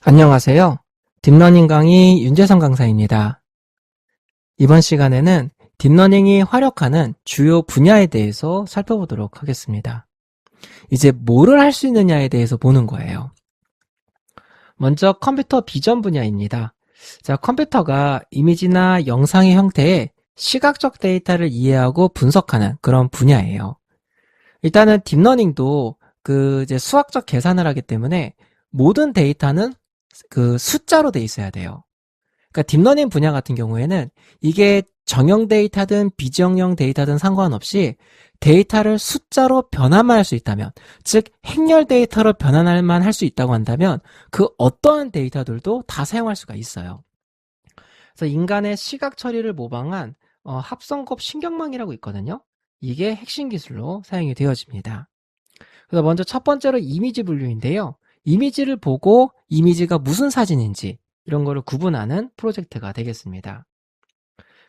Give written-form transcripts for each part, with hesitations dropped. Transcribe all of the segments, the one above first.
안녕하세요. 딥러닝 강의 윤재성 강사입니다. 이번 시간에는 딥러닝이 활약하는 주요 분야에 대해서 살펴보도록 하겠습니다. 이제 뭐를 할 수 있느냐에 대해서 보는 거예요. 먼저 컴퓨터 비전 분야입니다. 자, 컴퓨터가 이미지나 영상의 형태의 시각적 데이터를 이해하고 분석하는 그런 분야예요. 일단은 딥러닝도 이제 수학적 계산을 하기 때문에 모든 데이터는 숫자로 돼 있어야 돼요. 그러니까 딥러닝 분야 같은 경우에는 이게 정형 데이터든 비정형 데이터든 상관없이 데이터를 숫자로 변환만 할 수 있다면, 즉 행렬 데이터로 변환만 할 수 있다고 한다면 그 어떠한 데이터들도 다 사용할 수가 있어요. 그래서 인간의 시각 처리를 모방한 합성급 신경망이라고 있거든요. 이게 핵심 기술로 사용이 되어집니다. 그래서 먼저 첫 번째로 이미지 분류인데요. 이미지를 보고 이미지가 무슨 사진인지 이런 거를 구분하는 프로젝트가 되겠습니다.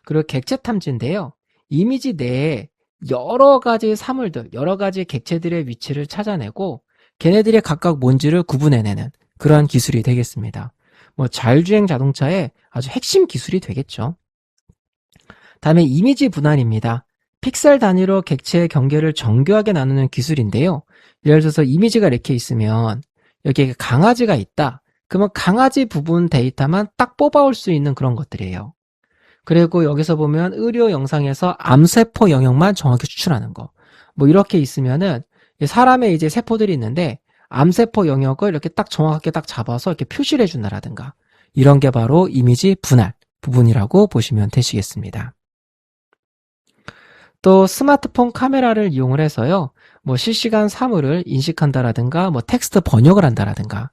그리고 객체 탐지인데요. 이미지 내에 여러 가지 사물들, 여러 가지 객체들의 위치를 찾아내고 걔네들이 각각 뭔지를 구분해내는 그러한 기술이 되겠습니다. 뭐 자율주행 자동차의 아주 핵심 기술이 되겠죠. 다음에 이미지 분할입니다. 픽셀 단위로 객체의 경계를 정교하게 나누는 기술인데요. 예를 들어서 이미지가 이렇게 있으면 여기에 강아지가 있다. 그러면 강아지 부분 데이터만 딱 뽑아올 수 있는 그런 것들이에요. 그리고 여기서 보면 의료 영상에서 암세포 영역만 정확히 추출하는 거. 뭐 이렇게 있으면은 사람의 이제 세포들이 있는데 암세포 영역을 이렇게 딱 정확하게 딱 잡아서 이렇게 표시를 해준다라든가. 이런 게 바로 이미지 분할 부분이라고 보시면 되시겠습니다. 또 스마트폰 카메라를 이용을 해서요. 뭐 실시간 사물을 인식한다라든가 뭐 텍스트 번역을 한다라든가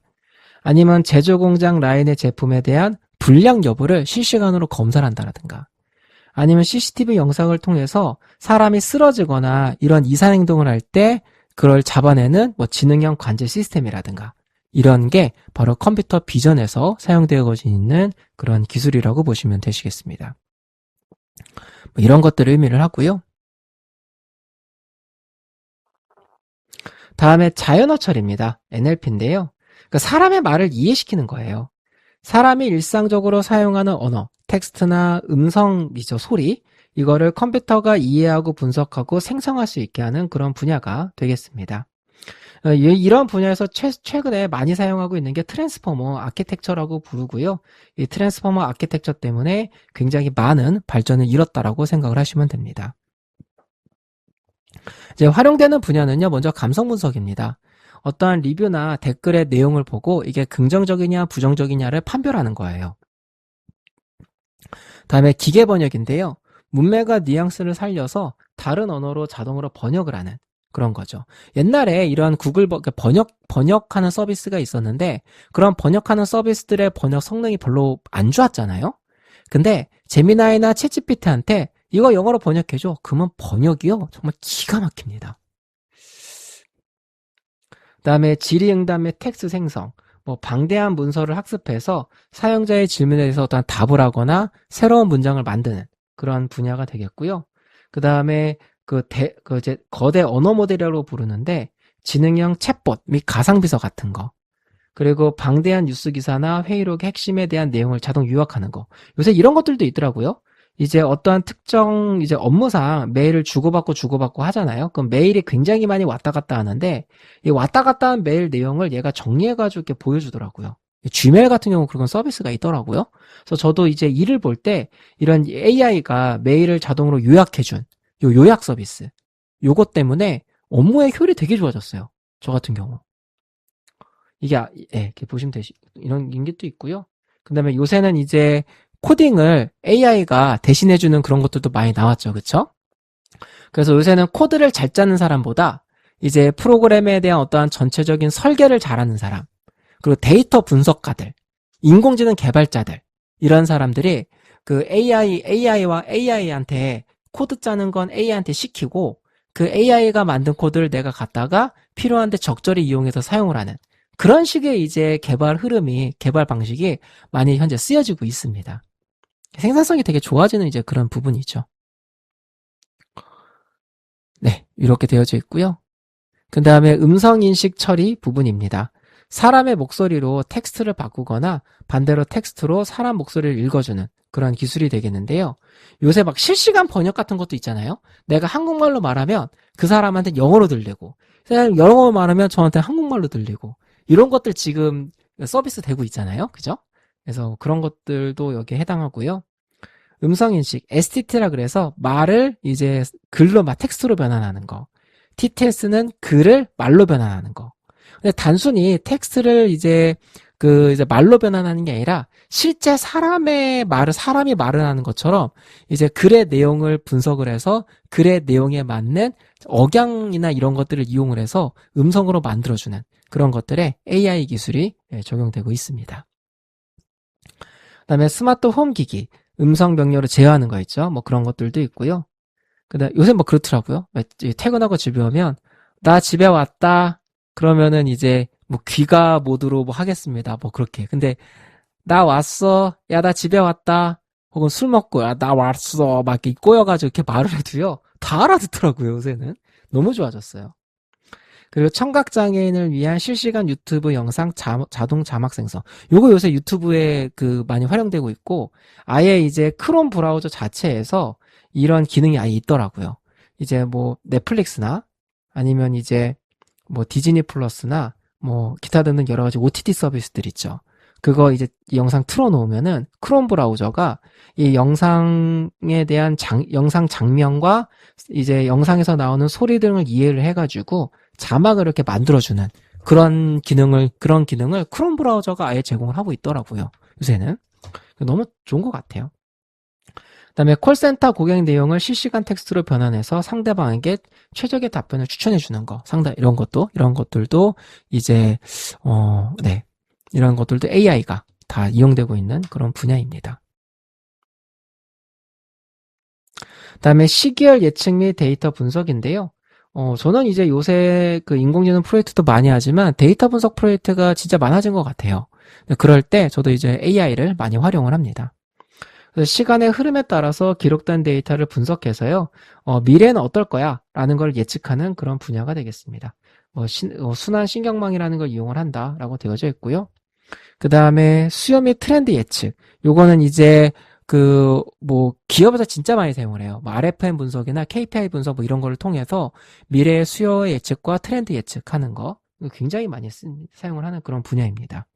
아니면 제조 공장 라인의 제품에 대한 불량 여부를 실시간으로 검사를 한다라든가 아니면 CCTV 영상을 통해서 사람이 쓰러지거나 이런 이상 행동을 할 때 그걸 잡아내는 뭐 지능형 관제 시스템이라든가 이런 게 바로 컴퓨터 비전에서 사용되어 있는 그런 기술이라고 보시면 되시겠습니다. 뭐 이런 것들을 의미를 하고요. 다음에 자연어 처리입니다. NLP인데요. 그러니까 사람의 말을 이해시키는 거예요. 사람이 일상적으로 사용하는 언어, 텍스트나 음성이죠, 소리. 이거를 컴퓨터가 이해하고 분석하고 생성할 수 있게 하는 그런 분야가 되겠습니다. 이런 분야에서 최근에 많이 사용하고 있는 게 트랜스포머 아키텍처라고 부르고요. 이 트랜스포머 아키텍처 때문에 굉장히 많은 발전을 이뤘다라고 생각을 하시면 됩니다. 이제 활용되는 분야는요, 먼저 감성 분석입니다. 어떠한 리뷰나 댓글의 내용을 보고 이게 긍정적이냐 부정적이냐를 판별하는 거예요. 다음에 기계 번역인데요. 문맥과 뉘앙스를 살려서 다른 언어로 자동으로 번역을 하는 그런 거죠. 옛날에 이런 구글 번역하는 서비스가 있었는데 그런 번역하는 서비스들의 번역 성능이 별로 안 좋았잖아요. 근데 제미나이나 챗GPT한테 이거 영어로 번역해줘. 그러면 번역이요. 정말 기가 막힙니다. 그 다음에 질의응답 및 텍스트 생성, 뭐 방대한 문서를 학습해서 사용자의 질문에 대해서 어떤 답을 하거나 새로운 문장을 만드는 그런 분야가 되겠고요. 그 다음에 이제 거대 언어 모델이라고 부르는데 지능형 챗봇 및 가상비서 같은 거. 그리고 방대한 뉴스 기사나 회의록의 핵심에 대한 내용을 자동 요약하는 거. 요새 이런 것들도 있더라고요. 이제 어떠한 특정 이제 업무상 메일을 주고받고 하잖아요. 그럼 메일이 굉장히 많이 왔다 갔다 하는데 이 왔다 갔다 한 메일 내용을 얘가 정리해가지고 이렇게 보여주더라고요. Gmail 같은 경우 그런 서비스가 있더라고요. 그래서 저도 이제 일을 볼 때 이런 AI가 메일을 자동으로 요약해준 요 요약 서비스. 요것 때문에 업무의 효율이 되게 좋아졌어요. 저 같은 경우. 이게 이렇게 보시면 이런 게 또 있고요. 그 다음에 요새는 이제 코딩을 AI가 대신해주는 그런 것들도 많이 나왔죠. 그쵸? 그래서 요새는 코드를 잘 짜는 사람보다 이제 프로그램에 대한 어떠한 전체적인 설계를 잘하는 사람, 그리고 데이터 분석가들, 인공지능 개발자들, 이런 사람들이 그 AI와 AI한테 코드 짜는 건 AI한테 시키고 그 AI가 만든 코드를 내가 갖다가 필요한데 적절히 이용해서 사용을 하는 그런 식의 이제 개발 흐름이, 개발 방식이 많이 현재 쓰여지고 있습니다. 생산성이 되게 좋아지는 이제 그런 부분이죠. 네, 이렇게 되어져 있고요. 그 다음에 음성인식 처리 부분입니다. 사람의 목소리로 텍스트를 바꾸거나 반대로 텍스트로 사람 목소리를 읽어주는 그런 기술이 되겠는데요. 요새 막 실시간 번역 같은 것도 있잖아요. 내가 한국말로 말하면 그 사람한테 영어로 들리고, 영어로 말하면 저한테 한국말로 들리고, 이런 것들 지금 서비스 되고 있잖아요. 그죠? 그래서 그런 것들도 여기에 해당하고요. 음성인식, STT라 그래서 말을 이제 글로, 텍스트로 변환하는 거. TTS는 글을 말로 변환하는 거. 근데 단순히 텍스트를 이제 이제 말로 변환하는 게 아니라 실제 사람이 말을 하는 것처럼 이제 글의 내용을 분석을 해서 글의 내용에 맞는 억양이나 이런 것들을 이용을 해서 음성으로 만들어주는 그런 것들에 AI 기술이 적용되고 있습니다. 그다음에 스마트 홈 기기, 음성 명료로 제어하는 거 있죠. 뭐 그런 것들도 있고요. 그다음 요새 뭐 그렇더라고요. 퇴근하고 집에 오면 나 집에 왔다. 그러면은 이제 뭐 귀가 모드로 뭐 하겠습니다. 뭐 그렇게. 근데 나 왔어. 야, 나 집에 왔다. 혹은 술 먹고 야, 나 왔어. 막 이렇게 꼬여가지고 이렇게 말을 해도요. 다 알아듣더라고요. 요새는. 너무 좋아졌어요. 그리고 청각장애인을 위한 실시간 유튜브 영상 자동 자막 생성. 요거 요새 유튜브에 많이 활용되고 있고, 아예 이제 크롬 브라우저 자체에서 이런 기능이 아예 있더라고요. 이제 뭐 넷플릭스나 아니면 이제 뭐 디즈니 플러스나 뭐 기타 등등 여러 가지 OTT 서비스들 있죠. 그거 이제 이 영상 틀어놓으면은 크롬 브라우저가 이 영상에 대한 영상 장면과 이제 영상에서 나오는 소리 등을 이해를 해가지고 자막을 이렇게 만들어주는 그런 기능을 크롬 브라우저가 아예 제공을 하고 있더라고요. 요새는. 너무 좋은 것 같아요. 그다음에 콜센터 고객 내용을 실시간 텍스트로 변환해서 상대방에게 최적의 답변을 추천해 주는 거. 이런 것들도 이제 네. 이런 것들도 AI가 다 이용되고 있는 그런 분야입니다. 그다음에 시기열 예측 및 데이터 분석인데요. 저는 이제 요새 인공지능 프로젝트도 많이 하지만 데이터 분석 프로젝트가 진짜 많아진 것 같아요. 그럴 때 저도 이제 AI를 많이 활용을 합니다. 그래서 시간의 흐름에 따라서 기록된 데이터를 분석해서요, 미래는 어떨 거야? 라는 걸 예측하는 그런 분야가 되겠습니다. 순환 신경망이라는 걸 이용을 한다라고 되어져 있고요. 그 다음에 수요 및 트렌드 예측. 요거는 이제 기업에서 진짜 많이 사용을 해요. 뭐 RFM 분석이나 KPI 분석 뭐 이런 거를 통해서 미래의 수요 예측과 트렌드 예측하는 거 굉장히 많이 사용을 하는 그런 분야입니다.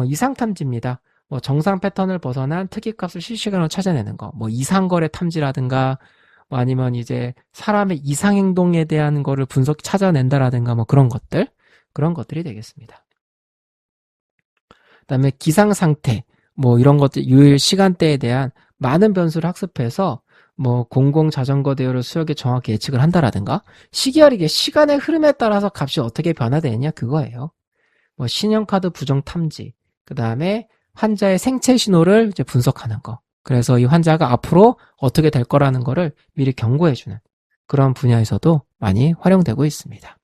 이상 탐지입니다. 뭐 정상 패턴을 벗어난 특이값을 실시간으로 찾아내는 거. 뭐 이상거래 탐지라든가 뭐 아니면 이제 사람의 이상 행동에 대한 거를 찾아낸다라든가 뭐 그런 것들이 되겠습니다. 그다음에 기상 상태, 뭐 이런 것들 유일 시간대에 대한 많은 변수를 학습해서 뭐 공공 자전거 대여를 수역에 정확히 예측을 한다라든가 시기열이게 시간의 흐름에 따라서 값이 어떻게 변화되느냐 그거예요. 뭐 신용카드 부정 탐지, 그다음에 환자의 생체 신호를 이제 분석하는 거. 그래서 이 환자가 앞으로 어떻게 될 거라는 거를 미리 경고해주는 그런 분야에서도 많이 활용되고 있습니다.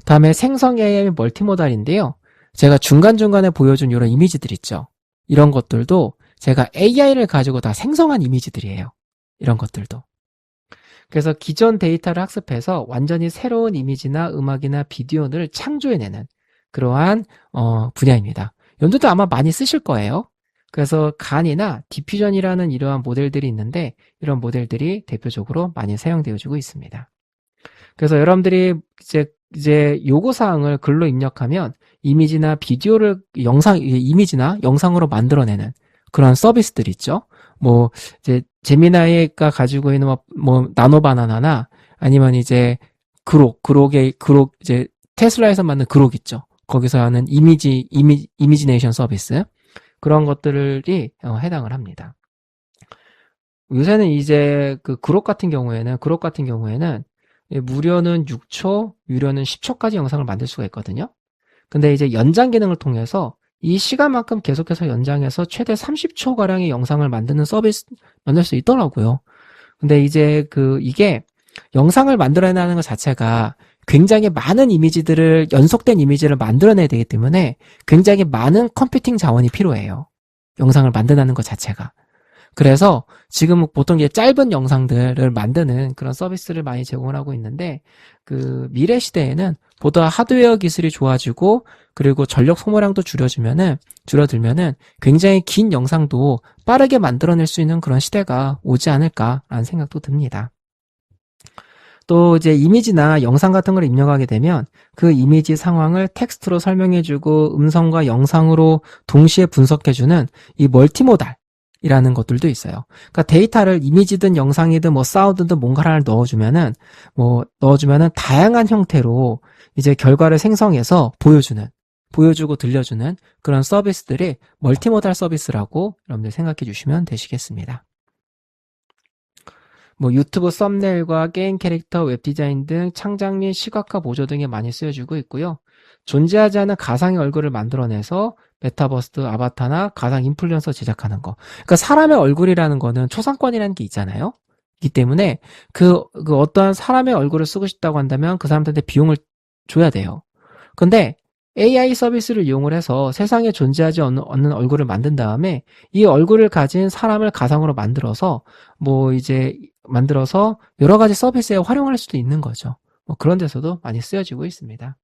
다음에 생성 AI 멀티모달인데요. 제가 중간중간에 보여준 이런 이미지들 있죠. 이런 것들도 제가 AI를 가지고 다 생성한 이미지들이에요. 이런 것들도. 그래서 기존 데이터를 학습해서 완전히 새로운 이미지나 음악이나 비디오를 창조해내는 그러한 분야입니다. 여러분들도 아마 많이 쓰실 거예요. 그래서 간이나 디퓨전이라는 이러한 모델들이 있는데 이런 모델들이 대표적으로 많이 사용되어지고 있습니다. 그래서 여러분들이 이제 요구사항을 글로 입력하면 이미지나 비디오를 이미지나 영상으로 만들어내는 그런 서비스들 있죠. 뭐 이제 제미나이가 가지고 있는 뭐 나노바나나나 아니면 이제 그록 이제 테슬라에서 만든 그록 있죠. 거기서 하는 이미지네이션 서비스 그런 것들이 해당을 합니다. 요새는 이제 그록 같은 경우에는 무료는 6초, 유료는 10초까지 영상을 만들 수가 있거든요. 근데 이제 연장 기능을 통해서 이 시간만큼 계속해서 연장해서 최대 30초가량의 영상을 만드는 서비스 만들 수 있더라고요. 근데 이제 이게 영상을 만들어내는 것 자체가 굉장히 많은 연속된 이미지를 만들어내야 되기 때문에 굉장히 많은 컴퓨팅 자원이 필요해요. 영상을 만들어내는 것 자체가. 그래서 지금 보통 이제 짧은 영상들을 만드는 그런 서비스를 많이 제공을 하고 있는데, 그 미래 시대에는 보다 하드웨어 기술이 좋아지고 그리고 전력 소모량도 줄어들면은 굉장히 긴 영상도 빠르게 만들어낼 수 있는 그런 시대가 오지 않을까라는 생각도 듭니다. 또 이제 이미지나 영상 같은 걸 입력하게 되면 그 이미지 상황을 텍스트로 설명해주고 음성과 영상으로 동시에 분석해주는 이 멀티모달이라는 것들도 있어요. 그러니까 데이터를 이미지든 영상이든 뭐 사운드든 뭔가를 하나 넣어주면은 다양한 형태로 이제 결과를 생성해서 보여주고 들려주는 그런 서비스들이 멀티모달 서비스라고 여러분들 생각해 주시면 되시겠습니다. 뭐 유튜브 썸네일과 게임 캐릭터, 웹 디자인 등 창작 및 시각화 보조 등에 많이 쓰여지고 있고요. 존재하지 않은 가상의 얼굴을 만들어내서 메타버스 아바타나 가상 인플루언서 제작하는 거. 그러니까 사람의 얼굴이라는 거는 초상권이라는 게 있잖아요. 이기 때문에 그 어떠한 사람의 얼굴을 쓰고 싶다고 한다면 그 사람들한테 비용을 줘야 돼요. 근데 AI 서비스를 이용을 해서 세상에 존재하지 않는 얼굴을 만든 다음에 이 얼굴을 가진 사람을 가상으로 만들어서 여러 가지 서비스에 활용할 수도 있는 거죠. 뭐 그런 데서도 많이 쓰여지고 있습니다.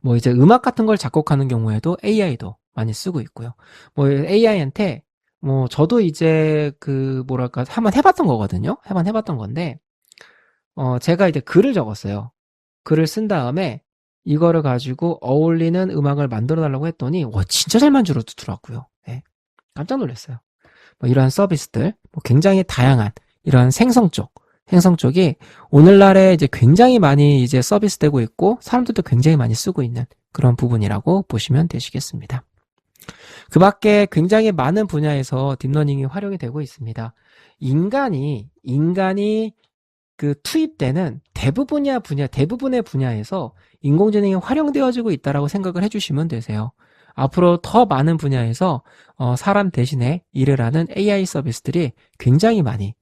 뭐 이제 음악 같은 걸 작곡하는 경우에도 AI도 많이 쓰고 있고요. 뭐 AI한테 뭐 저도 이제 한번 해봤던 거거든요. 한번 해봤던 건데 제가 이제 글을 적었어요. 글을 쓴 다음에 이거를 가지고 어울리는 음악을 만들어 달라고 했더니 와 진짜 잘 만들어주더라고요. 네. 깜짝 놀랐어요. 뭐 이러한 서비스들 굉장히 다양한 이러한 생성 쪽이 오늘날에 이제 굉장히 많이 이제 서비스되고 있고 사람들도 굉장히 많이 쓰고 있는 그런 부분이라고 보시면 되시겠습니다. 그 밖에 굉장히 많은 분야에서 딥러닝이 활용이 되고 있습니다. 인간이 그 투입되는 대부분의 분야에서 인공지능이 활용되어지고 있다라고 생각을 해주시면 되세요. 앞으로 더 많은 분야에서 사람 대신에 일을 하는 AI 서비스들이 굉장히 많이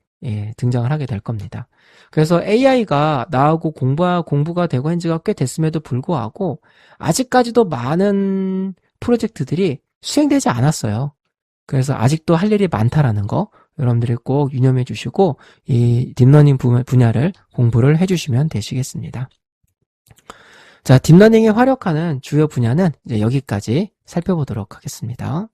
등장을 하게 될 겁니다. 그래서 AI가 나오고 공부가 되고 한 지가 꽤 됐음에도 불구하고 아직까지도 많은 프로젝트들이 수행되지 않았어요. 그래서 아직도 할 일이 많다라는 거 여러분들이 꼭 유념해 주시고 이 딥러닝 분야를 공부를 해주시면 되시겠습니다. 자, 딥러닝에 활용하는 주요 분야는 이제 여기까지 살펴보도록 하겠습니다.